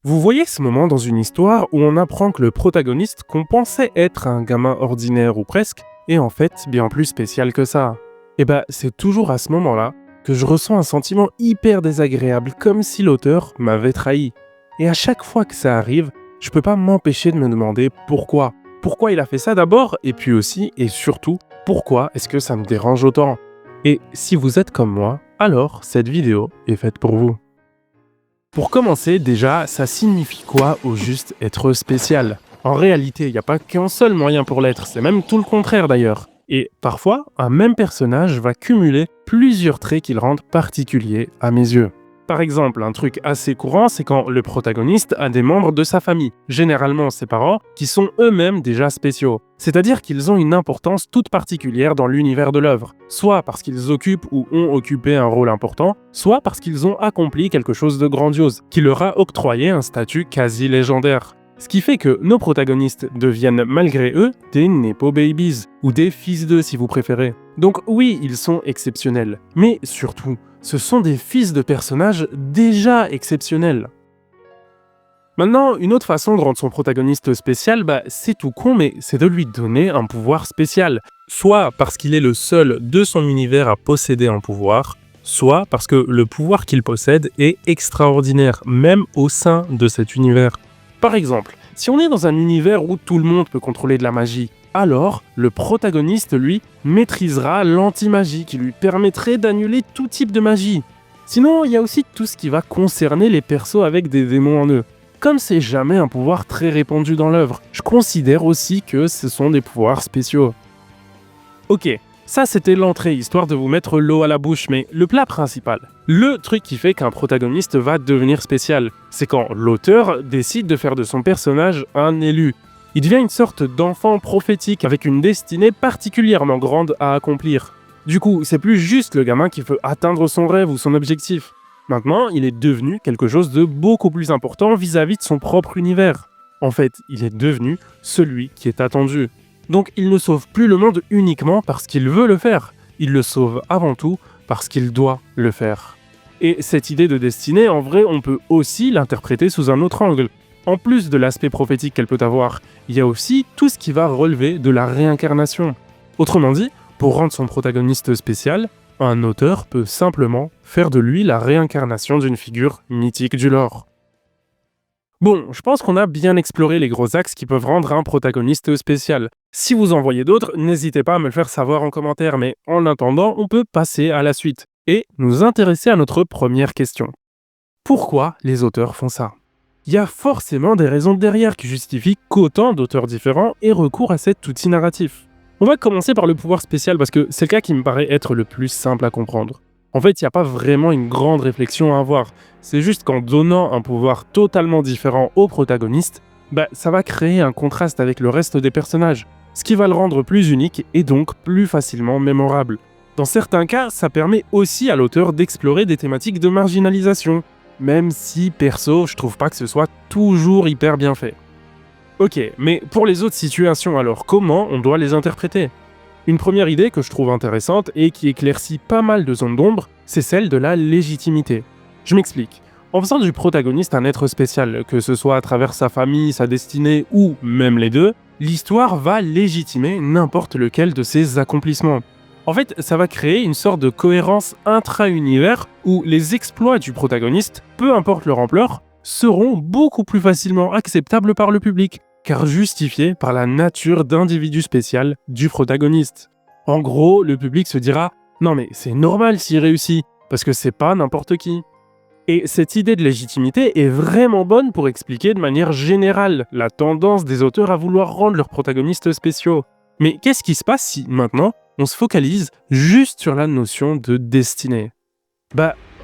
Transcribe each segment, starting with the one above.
Vous voyez ce moment dans une histoire où on apprend que le protagoniste qu'on pensait être un gamin ordinaire ou presque est en fait bien plus spécial que ça. Et bah c'est toujours à ce moment-là que je ressens un sentiment hyper désagréable comme si l'auteur m'avait trahi. Et à chaque fois que ça arrive, je peux pas m'empêcher de me demander pourquoi. Pourquoi il a fait ça d'abord et puis aussi et surtout pourquoi est-ce que ça me dérange autant. Et si vous êtes comme moi, alors cette vidéo est faite pour vous. Pour commencer, déjà, ça signifie quoi au juste être spécial? En réalité, il n'y a pas qu'un seul moyen pour l'être, c'est même tout le contraire d'ailleurs. Et parfois, un même personnage va cumuler plusieurs traits qui le rendent particulier à mes yeux. Par exemple, un truc assez courant, c'est quand le protagoniste a des membres de sa famille, généralement ses parents, qui sont eux-mêmes déjà spéciaux. C'est-à-dire qu'ils ont une importance toute particulière dans l'univers de l'œuvre, soit parce qu'ils occupent ou ont occupé un rôle important, soit parce qu'ils ont accompli quelque chose de grandiose, qui leur a octroyé un statut quasi légendaire. Ce qui fait que nos protagonistes deviennent malgré eux des Nepo Babies, ou des fils d'eux si vous préférez. Donc oui, ils sont exceptionnels, mais surtout, ce sont des fils de personnages déjà exceptionnels. Maintenant, une autre façon de rendre son protagoniste spécial, c'est tout con, mais c'est de lui donner un pouvoir spécial. Soit parce qu'il est le seul de son univers à posséder un pouvoir, soit parce que le pouvoir qu'il possède est extraordinaire, même au sein de cet univers. Par exemple, si on est dans un univers où tout le monde peut contrôler de la magie, alors le protagoniste, lui, maîtrisera l'anti-magie qui lui permettrait d'annuler tout type de magie. Sinon, il y a aussi tout ce qui va concerner les persos avec des démons en eux. Comme c'est jamais un pouvoir très répandu dans l'œuvre, je considère aussi que ce sont des pouvoirs spéciaux. Ok, ça c'était l'entrée, histoire de vous mettre l'eau à la bouche, mais le plat principal, le truc qui fait qu'un protagoniste va devenir spécial, c'est quand l'auteur décide de faire de son personnage un élu. Il devient une sorte d'enfant prophétique avec une destinée particulièrement grande à accomplir. Du coup, c'est plus juste le gamin qui veut atteindre son rêve ou son objectif. Maintenant, il est devenu quelque chose de beaucoup plus important vis-à-vis de son propre univers. En fait, il est devenu celui qui est attendu. Donc il ne sauve plus le monde uniquement parce qu'il veut le faire. Il le sauve avant tout parce qu'il doit le faire. Et cette idée de destinée, en vrai, on peut aussi l'interpréter sous un autre angle. En plus de l'aspect prophétique qu'elle peut avoir, il y a aussi tout ce qui va relever de la réincarnation. Autrement dit, pour rendre son protagoniste spécial, un auteur peut simplement faire de lui la réincarnation d'une figure mythique du lore. Bon, je pense qu'on a bien exploré les gros axes qui peuvent rendre un protagoniste spécial. Si vous en voyez d'autres, n'hésitez pas à me le faire savoir en commentaire, mais en attendant, on peut passer à la suite et nous intéresser à notre première question. Pourquoi les auteurs font ça? Il y a forcément des raisons derrière qui justifient qu'autant d'auteurs différents aient recours à cet outil narratif. On va commencer par le pouvoir spécial parce que c'est le cas qui me paraît être le plus simple à comprendre. En fait, il n'y a pas vraiment une grande réflexion à avoir. C'est juste qu'en donnant un pouvoir totalement différent au protagoniste, ça va créer un contraste avec le reste des personnages, ce qui va le rendre plus unique et donc plus facilement mémorable. Dans certains cas, ça permet aussi à l'auteur d'explorer des thématiques de marginalisation, même si, perso, je trouve pas que ce soit toujours hyper bien fait. Ok, mais pour les autres situations alors, comment on doit les interpréter? Une première idée que je trouve intéressante et qui éclaircit pas mal de zones d'ombre, c'est celle de la légitimité. Je m'explique. En faisant du protagoniste un être spécial, que ce soit à travers sa famille, sa destinée ou même les deux, l'histoire va légitimer n'importe lequel de ses accomplissements. En fait, ça va créer une sorte de cohérence intra-univers où les exploits du protagoniste, peu importe leur ampleur, seront beaucoup plus facilement acceptables par le public, car justifiés par la nature d'individu spécial du protagoniste. En gros, le public se dira « Non mais c'est normal s'il réussit, parce que c'est pas n'importe qui ». Et cette idée de légitimité est vraiment bonne pour expliquer de manière générale la tendance des auteurs à vouloir rendre leurs protagonistes spéciaux. Mais qu'est-ce qui se passe si, maintenant, on se focalise juste sur la notion de destinée?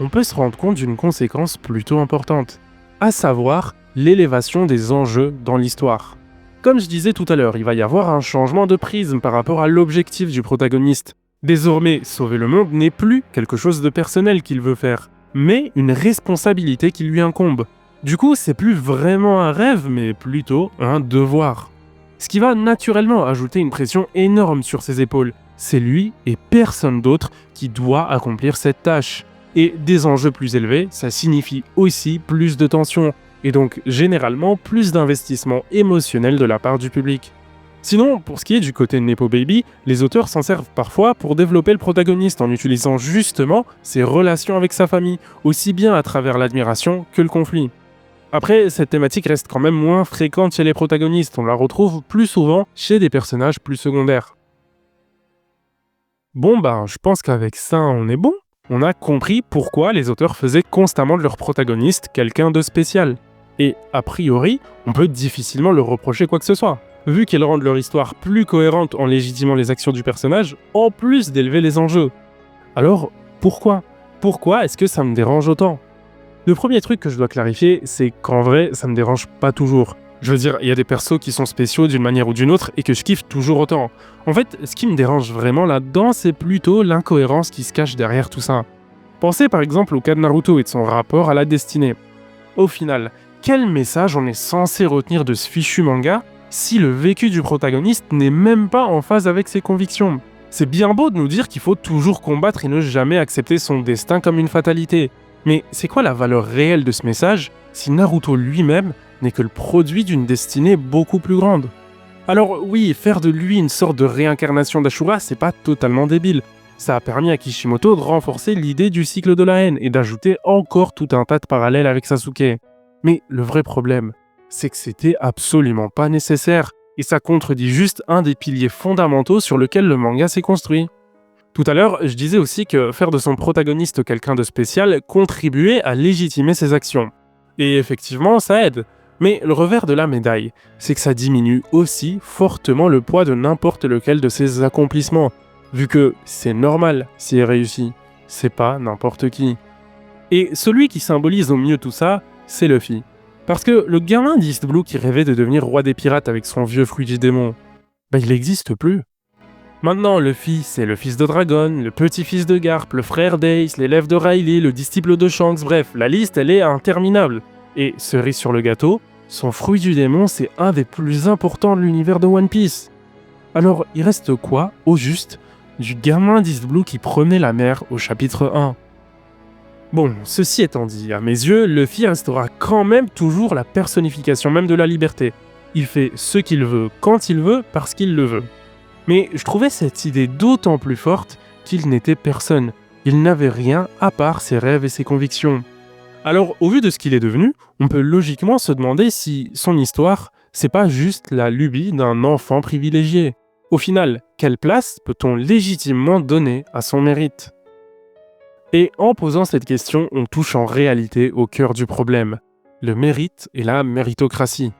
On peut se rendre compte d'une conséquence plutôt importante, à savoir l'élévation des enjeux dans l'histoire. Comme je disais tout à l'heure, il va y avoir un changement de prisme par rapport à l'objectif du protagoniste. Désormais, sauver le monde n'est plus quelque chose de personnel qu'il veut faire, mais une responsabilité qui lui incombe. Du coup, c'est plus vraiment un rêve, mais plutôt un devoir. Ce qui va naturellement ajouter une pression énorme sur ses épaules. C'est lui et personne d'autre qui doit accomplir cette tâche. Et des enjeux plus élevés, ça signifie aussi plus de tension. et donc généralement plus d'investissement émotionnel de la part du public. Sinon, pour ce qui est du côté Nepo Baby, les auteurs s'en servent parfois pour développer le protagoniste en utilisant justement ses relations avec sa famille, aussi bien à travers l'admiration que le conflit. Après, cette thématique reste quand même moins fréquente chez les protagonistes, on la retrouve plus souvent chez des personnages plus secondaires. Bon je pense qu'avec ça on est bon. On a compris pourquoi les auteurs faisaient constamment de leur protagoniste quelqu'un de spécial. Et a priori, on peut difficilement leur reprocher quoi que ce soit, vu qu'ils rendent leur histoire plus cohérente en légitimant les actions du personnage, en plus d'élever les enjeux. Alors, pourquoi est-ce que ça me dérange autant? Le premier truc que je dois clarifier, c'est qu'en vrai, ça me dérange pas toujours. Je veux dire, il y a des persos qui sont spéciaux d'une manière ou d'une autre et que je kiffe toujours autant. En fait, ce qui me dérange vraiment là-dedans, c'est plutôt l'incohérence qui se cache derrière tout ça. Pensez par exemple au cas de Naruto et de son rapport à la destinée. Au final, quel message on est censé retenir de ce fichu manga si le vécu du protagoniste n'est même pas en phase avec ses convictions? C'est bien beau de nous dire qu'il faut toujours combattre et ne jamais accepter son destin comme une fatalité. Mais c'est quoi la valeur réelle de ce message si Naruto lui-même n'est que le produit d'une destinée beaucoup plus grande? Alors oui, faire de lui une sorte de réincarnation d'Ashura, c'est pas totalement débile. Ça a permis à Kishimoto de renforcer l'idée du cycle de la haine et d'ajouter encore tout un tas de parallèles avec Sasuke. Mais le vrai problème, c'est que c'était absolument pas nécessaire, et ça contredit juste un des piliers fondamentaux sur lequel le manga s'est construit. Tout à l'heure, je disais aussi que faire de son protagoniste quelqu'un de spécial contribuait à légitimer ses actions. Et effectivement, ça aide. Mais le revers de la médaille, c'est que ça diminue aussi fortement le poids de n'importe lequel de ses accomplissements, vu que c'est normal s'il réussit, c'est pas n'importe qui. Et celui qui symbolise au mieux tout ça, c'est Luffy. Parce que le gamin d'East Blue qui rêvait de devenir roi des pirates avec son vieux fruit du démon, il n'existe plus. Maintenant, Luffy, c'est le fils de Dragon, le petit-fils de Garp, le frère d'Ace, l'élève de Riley, le disciple de Shanks, bref, la liste, elle est interminable. Et cerise sur le gâteau, son fruit du démon, c'est un des plus importants de l'univers de One Piece. Alors, il reste quoi, au juste, du gamin d'East Blue qui prenait la mer au chapitre 1? Bon, ceci étant dit, à mes yeux, Luffy restera quand même toujours la personnification même de la liberté. Il fait ce qu'il veut, quand il veut, parce qu'il le veut. Mais je trouvais cette idée d'autant plus forte qu'il n'était personne. Il n'avait rien à part ses rêves et ses convictions. Alors, au vu de ce qu'il est devenu, on peut logiquement se demander si son histoire, c'est pas juste la lubie d'un enfant privilégié. Au final, quelle place peut-on légitimement donner à son mérite? Et en posant cette question, on touche en réalité au cœur du problème. Le mérite et la méritocratie.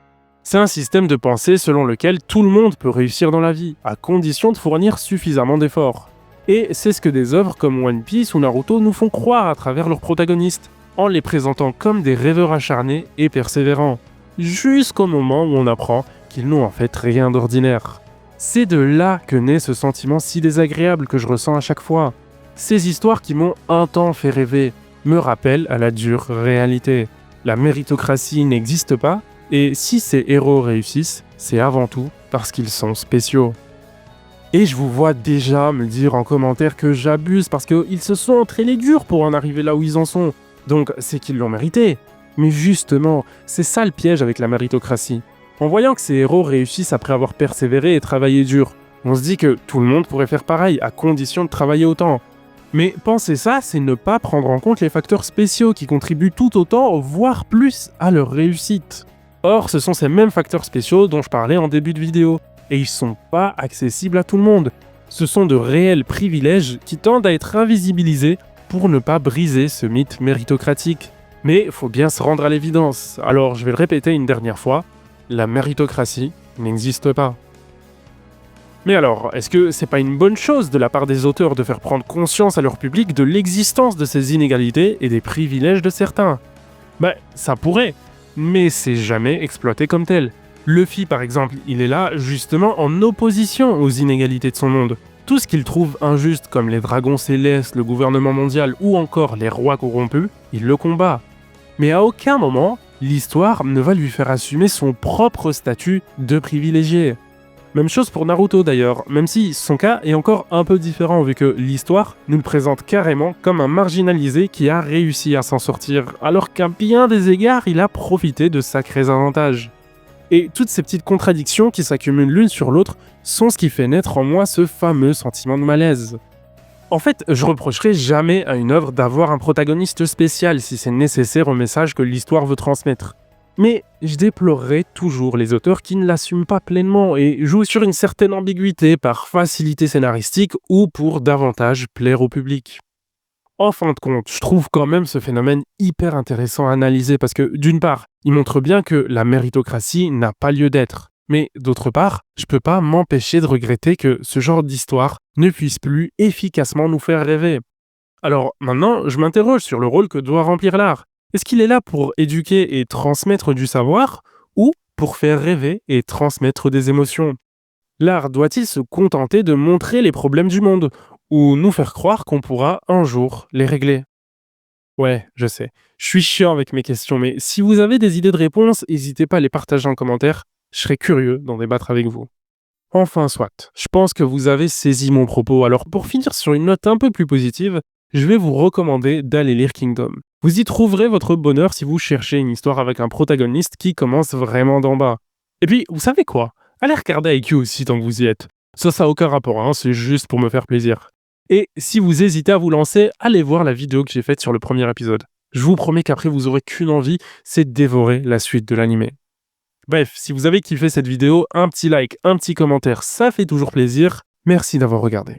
C'est un système de pensée selon lequel tout le monde peut réussir dans la vie, à condition de fournir suffisamment d'efforts. Et c'est ce que des œuvres comme One Piece ou Naruto nous font croire à travers leurs protagonistes, en les présentant comme des rêveurs acharnés et persévérants, jusqu'au moment où on apprend qu'ils n'ont en fait rien d'ordinaire. C'est de là que naît ce sentiment si désagréable que je ressens à chaque fois. Ces histoires qui m'ont un temps fait rêver me rappellent à la dure réalité. La méritocratie n'existe pas, et si ces héros réussissent, c'est avant tout parce qu'ils sont spéciaux. Et je vous vois déjà me dire en commentaire que j'abuse parce qu'ils se sont entraînés dur pour en arriver là où ils en sont. Donc c'est qu'ils l'ont mérité. Mais justement, c'est ça le piège avec la méritocratie. En voyant que ces héros réussissent après avoir persévéré et travaillé dur, on se dit que tout le monde pourrait faire pareil, à condition de travailler autant. Mais penser ça, c'est ne pas prendre en compte les facteurs spéciaux qui contribuent tout autant, voire plus, à leur réussite. Or, ce sont ces mêmes facteurs spéciaux dont je parlais en début de vidéo, et ils sont pas accessibles à tout le monde. Ce sont de réels privilèges qui tendent à être invisibilisés pour ne pas briser ce mythe méritocratique. Mais faut bien se rendre à l'évidence, alors je vais le répéter une dernière fois, la méritocratie n'existe pas. Mais alors, est-ce que c'est pas une bonne chose de la part des auteurs de faire prendre conscience à leur public de l'existence de ces inégalités et des privilèges de certains? Ça pourrait, mais c'est jamais exploité comme tel. Luffy, par exemple, il est là justement en opposition aux inégalités de son monde. Tout ce qu'il trouve injuste, comme les dragons célestes, le gouvernement mondial ou encore les rois corrompus, il le combat. Mais à aucun moment, l'histoire ne va lui faire assumer son propre statut de privilégié. Même chose pour Naruto d'ailleurs, même si son cas est encore un peu différent vu que l'histoire nous le présente carrément comme un marginalisé qui a réussi à s'en sortir, alors qu'à bien des égards il a profité de sacrés avantages. Et toutes ces petites contradictions qui s'accumulent l'une sur l'autre sont ce qui fait naître en moi ce fameux sentiment de malaise. En fait, je reprocherai jamais à une œuvre d'avoir un protagoniste spécial si c'est nécessaire au message que l'histoire veut transmettre. Mais je déplorerai toujours les auteurs qui ne l'assument pas pleinement et jouent sur une certaine ambiguïté par facilité scénaristique ou pour davantage plaire au public. En fin de compte, je trouve quand même ce phénomène hyper intéressant à analyser parce que, d'une part, il montre bien que la méritocratie n'a pas lieu d'être. Mais d'autre part, je peux pas m'empêcher de regretter que ce genre d'histoire ne puisse plus efficacement nous faire rêver. Alors maintenant, je m'interroge sur le rôle que doit remplir l'art. Est-ce qu'il est là pour éduquer et transmettre du savoir ou pour faire rêver et transmettre des émotions? L'art doit-il se contenter de montrer les problèmes du monde ou nous faire croire qu'on pourra un jour les régler? Ouais, je sais. Je suis chiant avec mes questions, mais si vous avez des idées de réponses, n'hésitez pas à les partager en commentaire. Je serais curieux d'en débattre avec vous. Enfin, soit. Je pense que vous avez saisi mon propos. Alors, pour finir sur une note un peu plus positive, je vais vous recommander d'aller lire Kingdom. Vous y trouverez votre bonheur si vous cherchez une histoire avec un protagoniste qui commence vraiment d'en bas. Et puis, vous savez quoi? Allez regarder IQ aussi tant que vous y êtes. Ça n'a aucun rapport, hein, c'est juste pour me faire plaisir. Et si vous hésitez à vous lancer, allez voir la vidéo que j'ai faite sur le premier épisode. Je vous promets qu'après vous aurez qu'une envie, c'est de dévorer la suite de l'animé. Bref, si vous avez kiffé cette vidéo, un petit like, un petit commentaire, ça fait toujours plaisir. Merci d'avoir regardé.